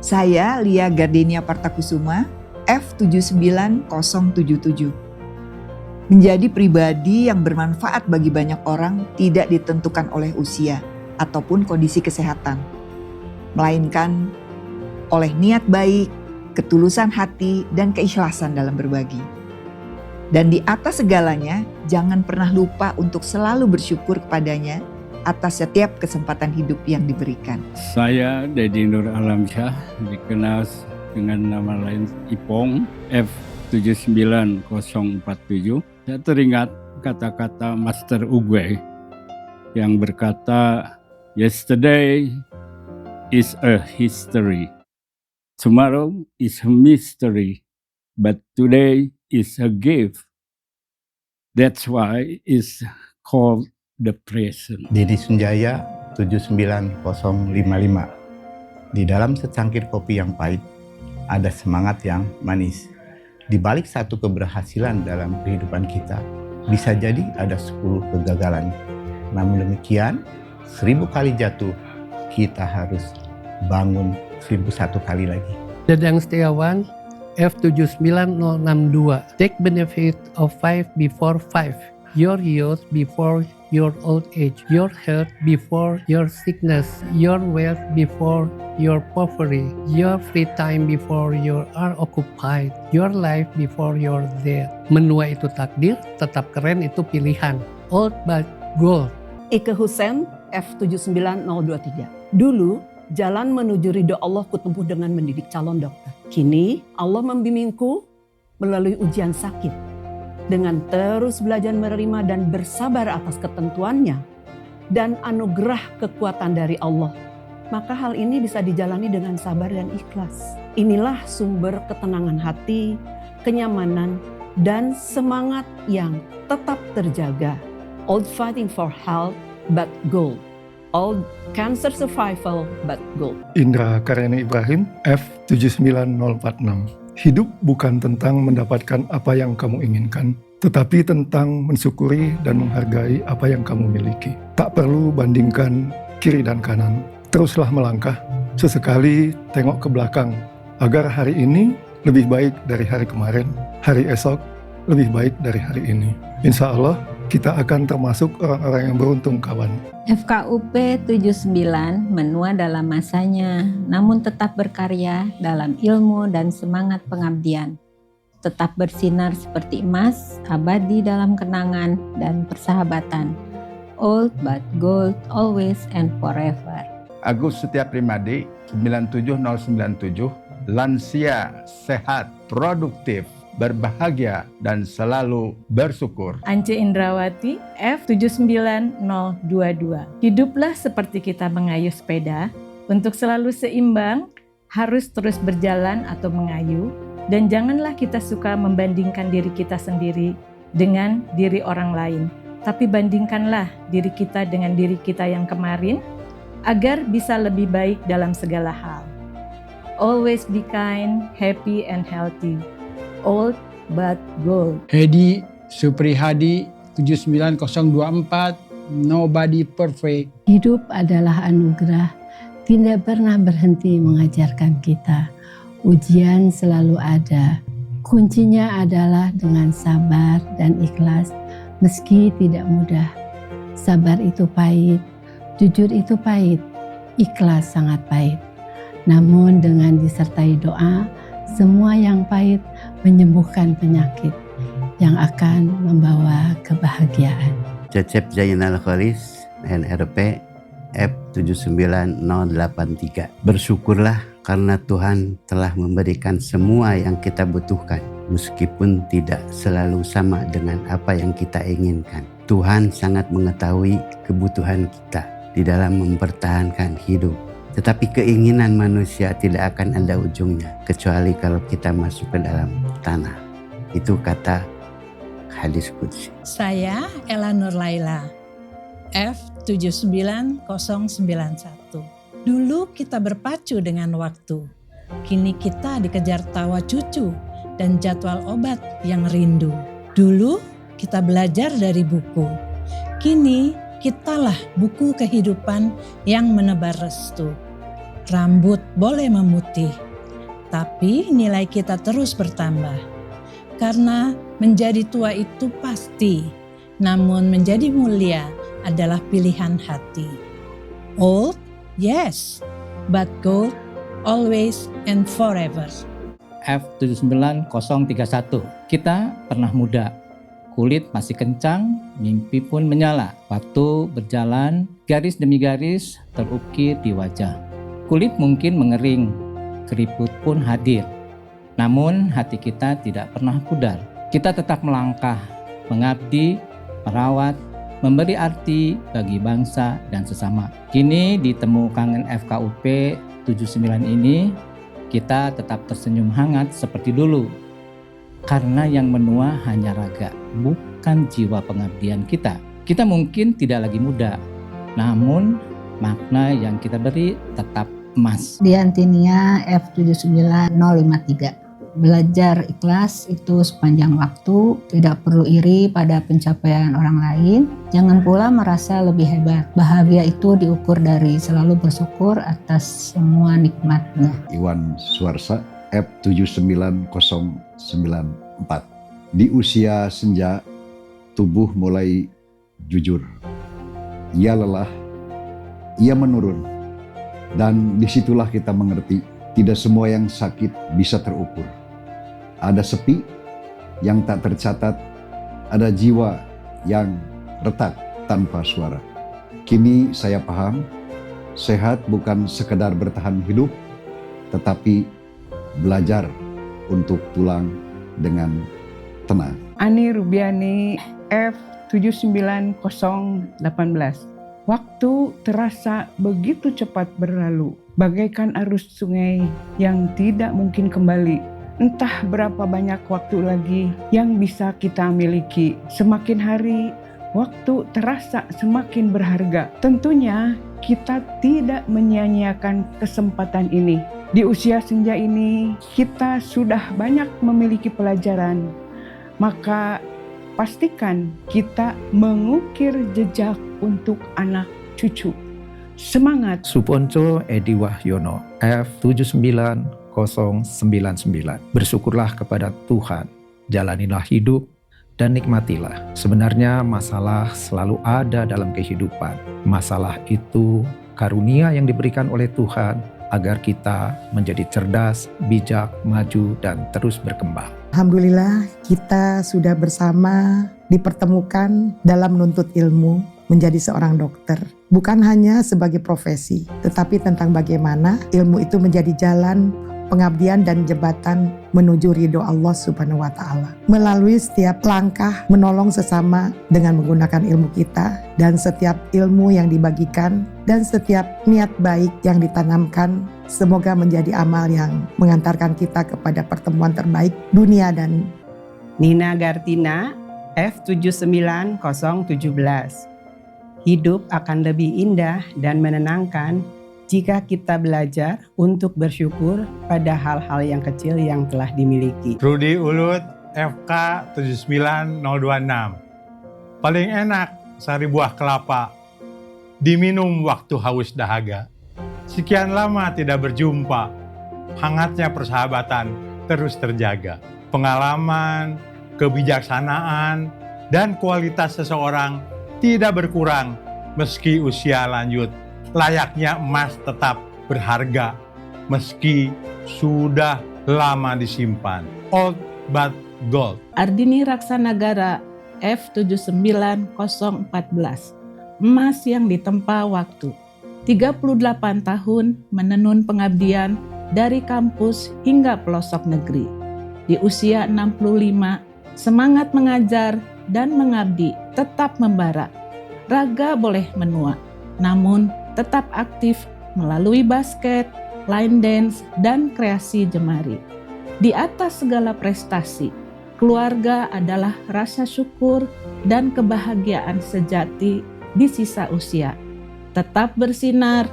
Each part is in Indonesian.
Saya Lia Gardenia Partakusuma, F79077. Menjadi pribadi yang bermanfaat bagi banyak orang tidak ditentukan oleh usia ataupun kondisi kesehatan, melainkan oleh niat baik, ketulusan hati, dan keikhlasan dalam berbagi. Dan di atas segalanya, jangan pernah lupa untuk selalu bersyukur kepadanya atas setiap kesempatan hidup yang diberikan. Saya Dedi Nur Alamsyah, dikenal dengan nama lain Ipong, F79047. Saya teringat kata-kata Master Ugwe yang berkata, "Yesterday is a history, tomorrow is a mystery, but today is a gift. That's why it's called the present." Dedi Sunjaya 79055. Di dalam secangkir kopi yang pahit, ada semangat yang manis. Di balik satu keberhasilan dalam kehidupan kita, bisa jadi ada 10 kegagalan. Namun demikian, 1000 kali jatuh, kita harus bangun 1001 kali lagi. Dadang Setiawan, F79062. Take benefit of 5 before 5. Your youth before your old age. Your health before your sickness. Your wealth before your poverty. Your free time before you are occupied. Your life before your death. Menua itu takdir, tetap keren itu pilihan. Old but gold. Ike Hussein, F79023. Dulu, jalan menuju ridho Allah kutempuh dengan mendidik calon dokter. Kini, Allah membimbingku melalui ujian sakit. Dengan terus belajar menerima dan bersabar atas ketentuannya dan anugerah kekuatan dari Allah, maka hal ini bisa dijalani dengan sabar dan ikhlas. Inilah sumber ketenangan hati, kenyamanan, dan semangat yang tetap terjaga. Old fighting for health but gold. Old cancer survival but gold. Indra Karyani Ibrahim, F79046. Hidup bukan tentang mendapatkan apa yang kamu inginkan, tetapi tentang mensyukuri dan menghargai apa yang kamu miliki. Tak perlu bandingkan kiri dan kanan, teruslah melangkah, sesekali tengok ke belakang, agar hari ini lebih baik dari hari kemarin, hari esok lebih baik dari hari ini. Insya Allah kita akan termasuk orang-orang yang beruntung, kawan. FKUP 79 menua dalam masanya, namun tetap berkarya dalam ilmu dan semangat pengabdian. Tetap bersinar seperti emas, abadi dalam kenangan dan persahabatan. Old but gold, always and forever. Agus Setia Primadi, 97097, lansia, sehat, produktif, berbahagia, dan selalu bersyukur. Ance Indrawati, F79022. Hiduplah seperti kita mengayuh sepeda, untuk selalu seimbang, harus terus berjalan atau mengayuh, dan janganlah kita suka membandingkan diri kita sendiri dengan diri orang lain. Tapi bandingkanlah diri kita dengan diri kita yang kemarin, agar bisa lebih baik dalam segala hal. Always be kind, happy, and healthy. Old but gold. Hedi Suprihadi 79024. Nobody perfect. Hidup adalah anugerah, tidak pernah berhenti mengajarkan kita. Ujian selalu ada. Kuncinya adalah dengan sabar dan ikhlas, meski tidak mudah. Sabar itu pahit, jujur itu pahit, ikhlas sangat pahit. Namun dengan disertai doa, semua yang pahit menyembuhkan penyakit yang akan membawa kebahagiaan. Cecep Zainal Khalis, NRP F79083. Bersyukurlah karena Tuhan telah memberikan semua yang kita butuhkan, meskipun tidak selalu sama dengan apa yang kita inginkan. Tuhan sangat mengetahui kebutuhan kita di dalam mempertahankan hidup. Tetapi keinginan manusia tidak akan ada ujungnya, kecuali kalau kita masuk ke dalam tanah. Itu kata hadis qudsi. Saya Ella Nur Laila, F79091. Dulu kita berpacu dengan waktu, kini kita dikejar tawa cucu dan jadwal obat yang rindu. Dulu kita belajar dari buku, kini kitalah buku kehidupan yang menebar restu. Rambut boleh memutih, tapi nilai kita terus bertambah. Karena menjadi tua itu pasti, namun menjadi mulia adalah pilihan hati. Old, yes, but gold always and forever. F79031. Kita pernah muda, kulit masih kencang, mimpi pun menyala. Waktu berjalan, garis demi garis terukir di wajah. Kulit mungkin mengering, keriput pun hadir. Namun hati kita tidak pernah pudar. Kita tetap melangkah, mengabdi, merawat, memberi arti bagi bangsa dan sesama. Kini di Temu Kangen FKUP 79 ini, kita tetap tersenyum hangat seperti dulu. Karena yang menua hanya raga, bukan jiwa pengabdian kita. Kita mungkin tidak lagi muda, namun makna yang kita beri tetap emas. Diantinia F79053. Belajar ikhlas itu sepanjang waktu, tidak perlu iri pada pencapaian orang lain, jangan pula merasa lebih hebat. Bahagia itu diukur dari selalu bersyukur atas semua nikmatnya. Iwan Suarsa F79094. Di usia senja, tubuh mulai jujur. Ia lelah, ia menurun. Dan disitulah kita mengerti, tidak semua yang sakit bisa terukur. Ada sepi yang tak tercatat, ada jiwa yang retak tanpa suara. Kini saya paham, sehat bukan sekedar bertahan hidup, tetapi belajar untuk pulang dengan tenang. Ani Rubiani F79018. Waktu terasa begitu cepat berlalu, bagaikan arus sungai yang tidak mungkin kembali. Entah berapa banyak waktu lagi yang bisa kita miliki. Semakin hari, waktu terasa semakin berharga. Tentunya kita tidak menyia-nyiakan kesempatan ini. Di usia senja ini, kita sudah banyak memiliki pelajaran. Maka pastikan kita mengukir jejak untuk anak cucu. Semangat! Suponco Edi Wahyono F79099. Bersyukurlah kepada Tuhan, jalanilah hidup dan nikmatilah. Sebenarnya masalah selalu ada dalam kehidupan. Masalah itu karunia yang diberikan oleh Tuhan agar kita menjadi cerdas, bijak, maju, dan terus berkembang. Alhamdulillah kita sudah bersama dipertemukan dalam menuntut ilmu menjadi seorang dokter. Bukan hanya sebagai profesi, tetapi tentang bagaimana ilmu itu menjadi jalan pengabdian dan jembatan menuju ridho Allah Subhanahu wa Ta'ala. Melalui setiap langkah menolong sesama dengan menggunakan ilmu kita, dan setiap ilmu yang dibagikan, dan setiap niat baik yang ditanamkan, semoga menjadi amal yang mengantarkan kita kepada pertemuan terbaik dunia dan Nina Gartina F79017. Hidup akan lebih indah dan menenangkan jika kita belajar untuk bersyukur pada hal-hal yang kecil yang telah dimiliki. Rudi Ulut FK 79026. Paling enak sari buah kelapa, diminum waktu haus dahaga. Sekian lama tidak berjumpa, hangatnya persahabatan terus terjaga. Pengalaman, kebijaksanaan, dan kualitas seseorang tidak berkurang meski usia lanjut. Layaknya emas tetap berharga meski sudah lama disimpan. Old but gold. Ardini Raksanagara F79014. Emas yang ditempa waktu. 38 tahun menenun pengabdian dari kampus hingga pelosok negeri. Di usia 65, semangat mengajar dan mengabdi tetap membara. Raga boleh menua, namun tetap aktif melalui basket, line dance, dan kreasi jemari. Di atas segala prestasi, keluarga adalah rasa syukur dan kebahagiaan sejati di sisa usia. Tetap bersinar,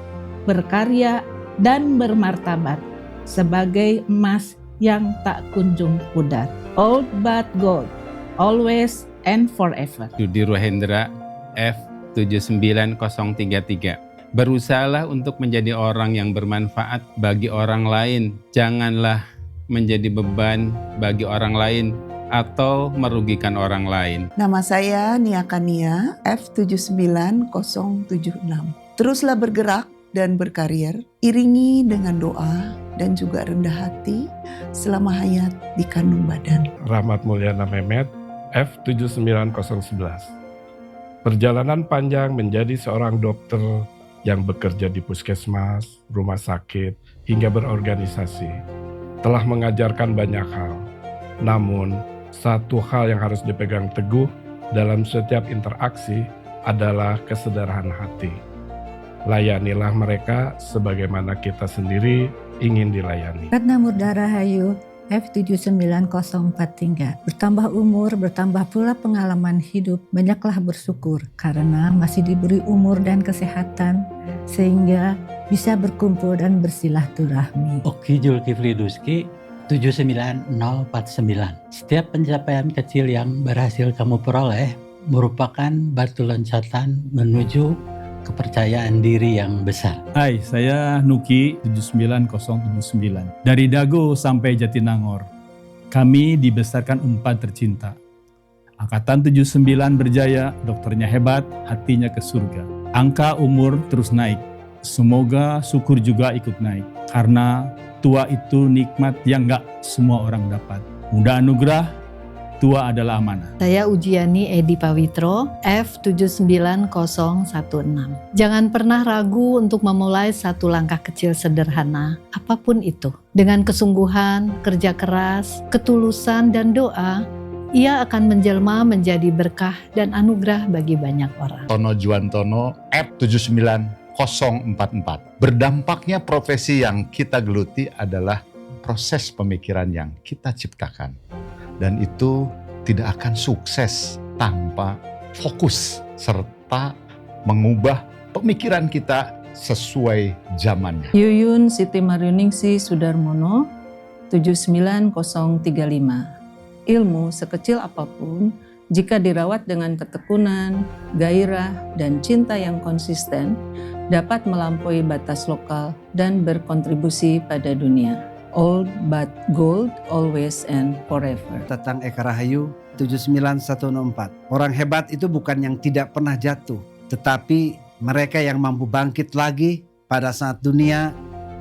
berkarya, dan bermartabat sebagai emas yang tak kunjung pudar. Old but gold, always and forever. Dudi Rohendra F79033. Berusahalah untuk menjadi orang yang bermanfaat bagi orang lain. Janganlah menjadi beban bagi orang lain atau merugikan orang lain. Nama saya Nia Kania, F79076. Teruslah bergerak dan berkarir, iringi dengan doa dan juga rendah hati selama hayat di kandung badan. Rahmat Mulyana Mehmet, F79011. Perjalanan panjang menjadi seorang dokter yang bekerja di puskesmas, rumah sakit, hingga berorganisasi, telah mengajarkan banyak hal. Namun, satu hal yang harus dipegang teguh dalam setiap interaksi adalah kesederhanaan hati. Layanilah mereka sebagaimana kita sendiri ingin dilayani. Ratna Murdara Hayu, F79043. Bertambah umur, bertambah pula pengalaman hidup, banyaklah bersyukur karena masih diberi umur dan kesehatan sehingga bisa berkumpul dan bersilaturahmi. Oki Julkifli Duski, 79049. Setiap pencapaian kecil yang berhasil kamu peroleh merupakan batu loncatan menuju kepercayaan diri yang besar. Hai, saya Nuki 79079. Dari Dago sampai Jatinangor, kami dibesarkan unpad tercinta. Angkatan 79 berjaya, dokternya hebat, hatinya ke surga. Angka umur terus naik. Semoga syukur juga ikut naik. Karena tua itu nikmat yang gak semua orang dapat. Muda anugerah, tua adalah amanah. Saya Ujiani Edi Pawitro, F79016. Jangan pernah ragu untuk memulai satu langkah kecil sederhana, apapun itu. Dengan kesungguhan, kerja keras, ketulusan, dan doa, ia akan menjelma menjadi berkah dan anugerah bagi banyak orang. Tono Juwantono, F79044. Berdampaknya profesi yang kita geluti adalah proses pemikiran yang kita ciptakan. Dan itu tidak akan sukses tanpa fokus serta mengubah pemikiran kita sesuai zamannya. Yuyun Siti Mariuningsi Sudarmono, 79035. Ilmu sekecil apapun, jika dirawat dengan ketekunan, gairah, dan cinta yang konsisten, dapat melampaui batas lokal dan berkontribusi pada dunia. Old but gold, always and forever. Tatang Eka Rahayu, 79104. Orang hebat itu bukan yang tidak pernah jatuh, tetapi mereka yang mampu bangkit lagi pada saat dunia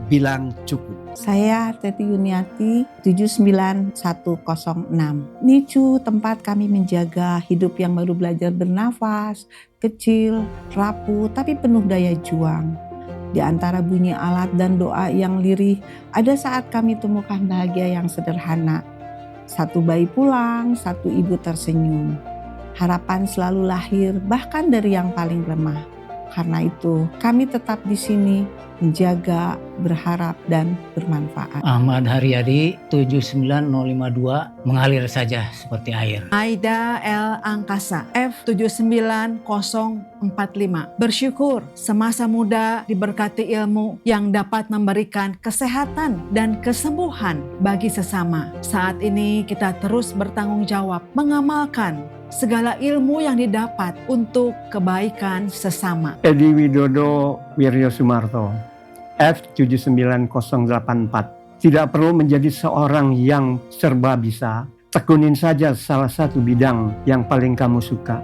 bilang cukup. Saya Teti Yuniati, 79106. Nicu tempat kami menjaga hidup yang baru belajar bernafas, kecil, rapuh, tapi penuh daya juang. Di antara bunyi alat dan doa yang lirih, ada saat kami temukan bahagia yang sederhana. Satu bayi pulang, satu ibu tersenyum. Harapan selalu lahir bahkan dari yang paling lemah. Karena itu, kami tetap di sini menjaga, berharap, dan bermanfaat. Ahmad Haryadi 79052 mengalir saja seperti air. Aida L. Angkasa F79045. Bersyukur semasa muda diberkati ilmu yang dapat memberikan kesehatan dan kesembuhan bagi sesama. Saat ini kita terus bertanggung jawab mengamalkan segala ilmu yang didapat untuk kebaikan sesama. Edi Widodo Wiryo Sumarto, F79084. Tidak perlu menjadi seorang yang serba bisa. Tekunin saja salah satu bidang yang paling kamu suka.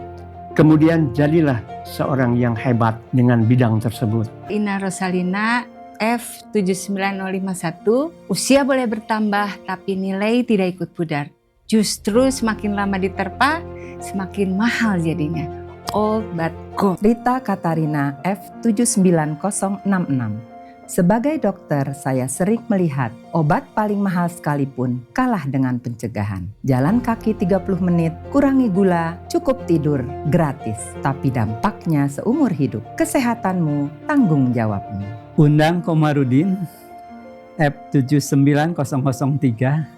Kemudian jadilah seorang yang hebat dengan bidang tersebut. Ina Rosalina, F79051. Usia boleh bertambah tapi nilai tidak ikut pudar. Justru semakin lama diterpa, semakin mahal jadinya. Old but gold. Rita Katarina, F79066. Sebagai dokter, saya sering melihat obat paling mahal sekalipun kalah dengan pencegahan. Jalan kaki 30 menit, kurangi gula, cukup tidur, gratis. Tapi dampaknya seumur hidup. Kesehatanmu, tanggung jawabmu. Undang Komarudin, F79003.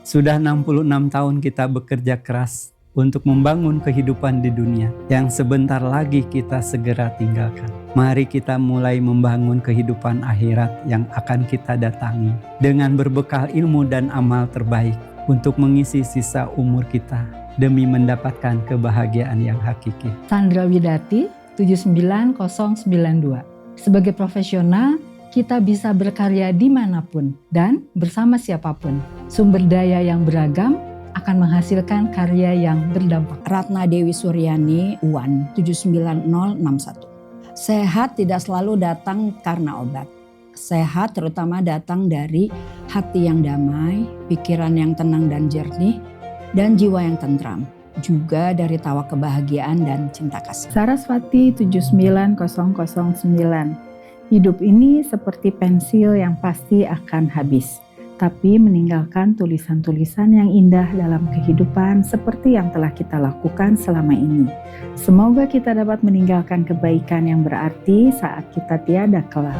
Sudah 66 tahun kita bekerja keras untuk membangun kehidupan di dunia yang sebentar lagi kita segera tinggalkan. Mari kita mulai membangun kehidupan akhirat yang akan kita datangi dengan berbekal ilmu dan amal terbaik untuk mengisi sisa umur kita demi mendapatkan kebahagiaan yang hakiki. Sandra Widati, 79092. Sebagai profesional, kita bisa berkarya dimanapun dan bersama siapapun. Sumber daya yang beragam akan menghasilkan karya yang berdampak. Ratna Dewi Suryani, UAN 79061. Sehat tidak selalu datang karena obat. Sehat terutama datang dari hati yang damai, pikiran yang tenang dan jernih, dan jiwa yang tentram. Juga dari tawa kebahagiaan dan cinta kasih. Saraswati 79009. Hidup ini seperti pensil yang pasti akan habis, tapi meninggalkan tulisan-tulisan yang indah dalam kehidupan seperti yang telah kita lakukan selama ini. Semoga kita dapat meninggalkan kebaikan yang berarti saat kita tiada kelak.